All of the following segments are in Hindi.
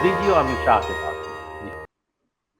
दीजिए अमित शाह के पास।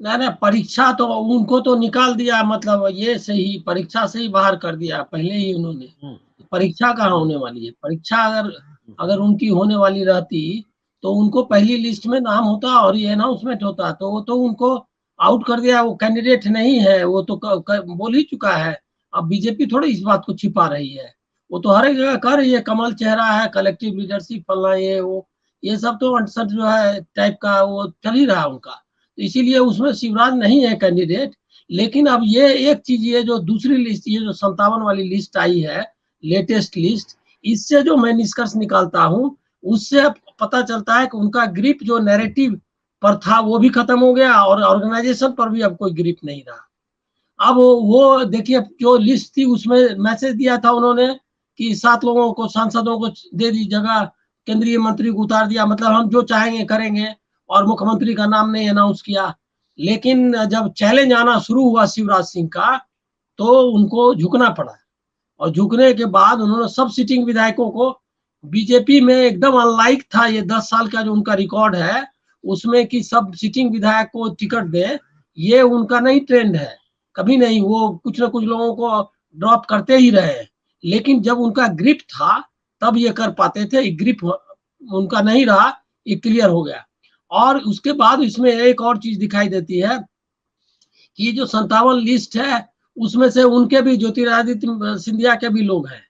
नहीं, परीक्षा तो उनको तो निकाल दिया, मतलब ये से ही परीक्षा से ही बाहर कर दिया पहले ही उन्होंने। परीक्षा कहाँ होने वाली है? परीक्षा अगर अगर उनकी होने वाली रहती तो उनको पहली लिस्ट में नाम होता और ये अनाउंसमेंट होता, तो वो तो उनको आउट कर दिया। वो कैंडिडेट नहीं है, वो तो बोल ही चुका है। अब बीजेपी थोड़ी इस बात को छिपा रही है, वो तो हर एक जगह कर रही है। कमल चेहरा है, कलेक्टिव लीडरशिप फलना, ये वो ये सब तो अनसर जो है टाइप का वो चल ही रहा है उनका। तो इसीलिए उसमें शिवराज नहीं है कैंडिडेट। लेकिन अब ये एक चीज, ये जो दूसरी लिस्ट, ये जो 57 वाली लिस्ट आई है, लेटेस्ट लिस्ट, इससे जो मैं निष्कर्ष निकालता हूँ, उससे पता चलता है कि उनका ग्रिप जो नैरेटिव पर था वो भी खत्म हो गया और ऑर्गेनाइजेशन पर भी अब कोई ग्रिप नहीं रहा। अब वो देखिए, जो लिस्ट थी उसमें मैसेज दिया था उन्होंने कि 7 लोगों को, सांसदों को दे दी जगह, केंद्रीय मंत्री को उतार दिया, मतलब हम जो चाहेंगे करेंगे, और मुख्यमंत्री का नाम नहीं अनाउंस किया। लेकिन जब चैलेंज आना शुरू हुआ शिवराज सिंह का, तो उनको झुकना पड़ा। और झुकने के बाद उन्होंने सब सिटिंग विधायकों को, बीजेपी में एकदम अनलाइक था ये 10 साल का जो उनका रिकॉर्ड है उसमें कि सब सिटिंग विधायक को टिकट दे, ये उनका नहीं ट्रेंड है, कभी नहीं। वो कुछ ना कुछ लोगों को ड्रॉप करते ही रहे, लेकिन जब उनका ग्रिप था तब ये कर पाते थे। ग्रिप उनका नहीं रहा, ये क्लियर हो गया। और उसके बाद इसमें एक और चीज दिखाई देती है कि जो 57 लिस्ट है उसमें से उनके भी, ज्योतिरादित्य सिंधिया के भी लोग हैं।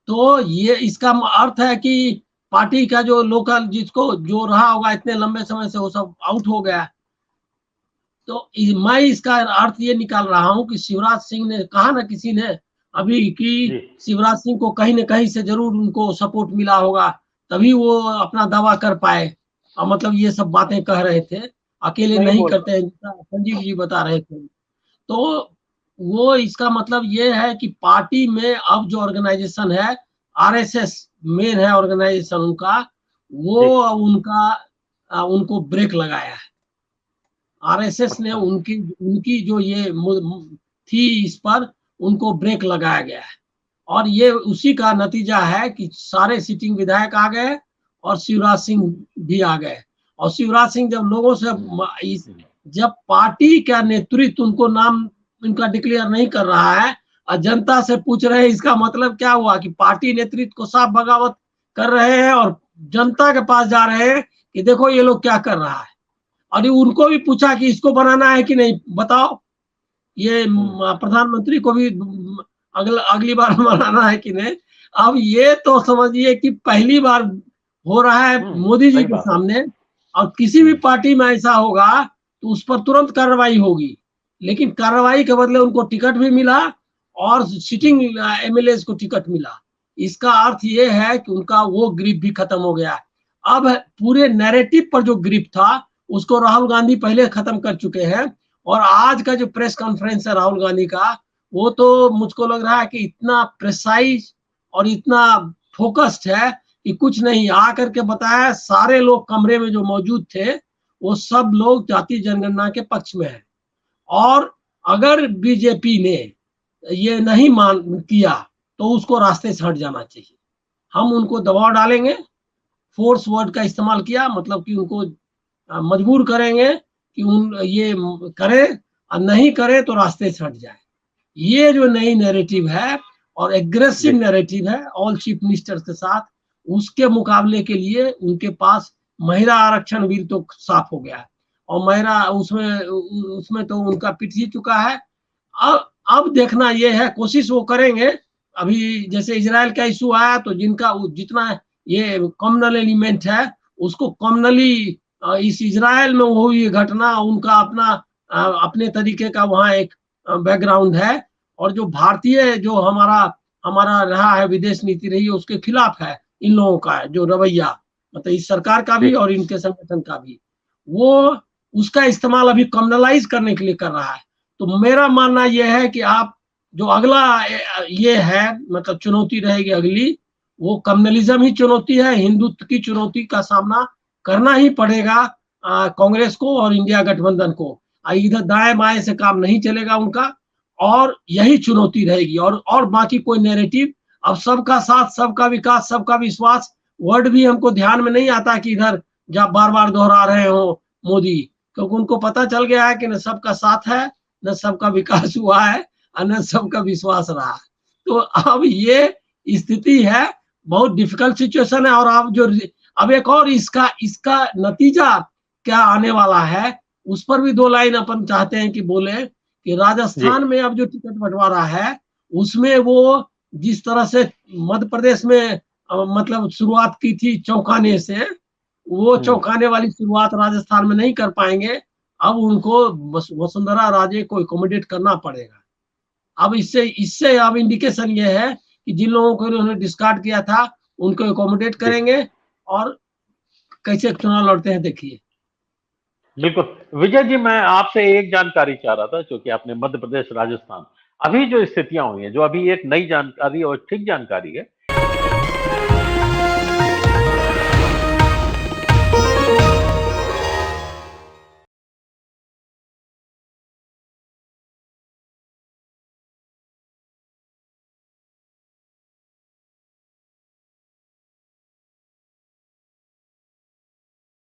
तो ये इसका अर्थ है कि पार्टी का जो लोकल, जिसको जो रहा होगा इतने लंबे समय से, वो सब आउट हो गया। तो मैं इसका अर्थ ये निकाल रहा हूं कि शिवराज सिंह ने कहा ना किसी ने अभी कि शिवराज सिंह को कहीं न कहीं से जरूर उनको सपोर्ट मिला होगा, तभी वो अपना दावा कर पाए। और मतलब ये सब बातें कह रहे थे, अकेले नहीं करते हैं, संजीव जी बता रहे थे। तो वो इसका मतलब ये है कि पार्टी में अब जो ऑर्गेनाइजेशन है, आरएसएस मेन है ऑर्गेनाइजेशन उनका, वो उनको ब्रेक लगाया है। आरएसएस ने उनकी उनकी जो ये थी, इस पर उनको ब्रेक लगाया गया है। और ये उसी का नतीजा है कि सारे सिटिंग विधायक आ गए और शिवराज सिंह भी आ गए। और शिवराज सिंह जब लोगों से, जब पार्टी का नेतृत्व उनको नाम उनका डिक्लेयर नहीं कर रहा है और जनता से पूछ रहे हैं, इसका मतलब क्या हुआ कि पार्टी नेतृत्व को साफ बगावत कर रहे हैं और जनता के पास जा रहे हैं कि देखो ये लोग क्या कर रहा है। और उनको भी पूछा कि इसको बनाना है कि नहीं, बताओ। ये प्रधानमंत्री को भी अगली बार बनाना है कि नहीं। अब ये तो समझिए कि पहली बार हो रहा है मोदी जी के सामने। और किसी भी पार्टी में ऐसा होगा तो उस पर तुरंत कार्रवाई होगी, लेकिन कार्रवाई के बदले उनको टिकट भी मिला और सिटिंग एमएलए को टिकट मिला। इसका अर्थ ये है कि उनका वो ग्रिप भी खत्म हो गया। अब पूरे नैरेटिव पर जो ग्रिप था उसको राहुल गांधी पहले खत्म कर चुके हैं। और आज का जो प्रेस कॉन्फ्रेंस है राहुल गांधी का, वो तो मुझको लग रहा है कि इतना प्रिसाइज और इतना फोकस्ड है कि कुछ नहीं, आकर के बताया। सारे लोग कमरे में जो मौजूद थे वो सब लोग जाति जनगणना के पक्ष में है। और अगर बीजेपी ने ये नहीं मान किया तो उसको रास्ते से हट जाना चाहिए। हम उनको दबाव डालेंगे, फोर्स वर्ड का इस्तेमाल किया, मतलब कि उनको मजबूर करेंगे कि ये करे, और नहीं करे तो रास्ते से हट जाए। ये जो नई नैरेटिव है और एग्रेसिव नैरेटिव है ऑल चीफ मिनिस्टर्स के साथ, उसके मुकाबले के लिए उनके पास महिला आरक्षण बिल तो साफ हो गया है। और महिला उसमें तो उनका पिट ही चुका है। अब देखना ये है, कोशिश वो करेंगे। अभी जैसे इजराइल का इशू आया तो जिनका जितना ये कॉमनल एलिमेंट है उसको कॉमनली, इस इजराइल में हुई घटना, उनका अपने तरीके का वहाँ एक बैकग्राउंड है। और जो भारतीय, जो हमारा रहा है, विदेश नीति रही है, उसके खिलाफ है इन लोगों का जो रवैया, मतलब इस सरकार का भी और इनके संगठन का भी, वो उसका इस्तेमाल अभी कम्युनलाइज करने के लिए कर रहा है। तो मेरा मानना यह है कि आप जो अगला ये है, मतलब चुनौती रहेगी अगली, वो कम्युनलिज्म ही चुनौती है। हिंदुत्व की चुनौती का सामना करना ही पड़ेगा कांग्रेस को और इंडिया गठबंधन को। इधर दाएं बाएं से काम नहीं चलेगा उनका, और यही चुनौती रहेगी। और बाकी कोई नैरेटिव, अब सबका साथ, सबका विकास, सबका विश्वास वर्ड भी हमको ध्यान में नहीं आता कि इधर जब बार बार दोहरा रहे हो मोदी, क्योंकि उनको पता चल गया है कि न सबका साथ है, न सबका विकास हुआ है और न सबका विश्वास रहा है। तो अब ये स्थिति है, बहुत डिफिकल्ट सिचुएशन है। और अब एक और इसका इसका नतीजा क्या आने वाला है, उस पर भी 2 लाइन अपन चाहते हैं कि बोले कि राजस्थान में अब जो टिकट बंटवारा है, उसमें वो जिस तरह से मध्य प्रदेश में मतलब शुरुआत की थी चौंकाने से, वो चौंकाने वाली शुरुआत राजस्थान में नहीं कर पाएंगे। अब उनको वसुंधरा राजे को एकोमोडेट करना पड़ेगा। अब इससे इससे अब इंडिकेशन ये है कि जिन लोगों को इन्होंने डिस्कार्ड किया था उनको एकोमोडेट करेंगे और कैसे चुनाव लड़ते हैं देखिए। बिल्कुल विजय जी, मैं आपसे एक जानकारी चाह रहा था, जो कि आपने मध्य प्रदेश राजस्थान अभी जो स्थितियां हुई हैं, जो अभी एक नई जानकारी और ठीक जानकारी है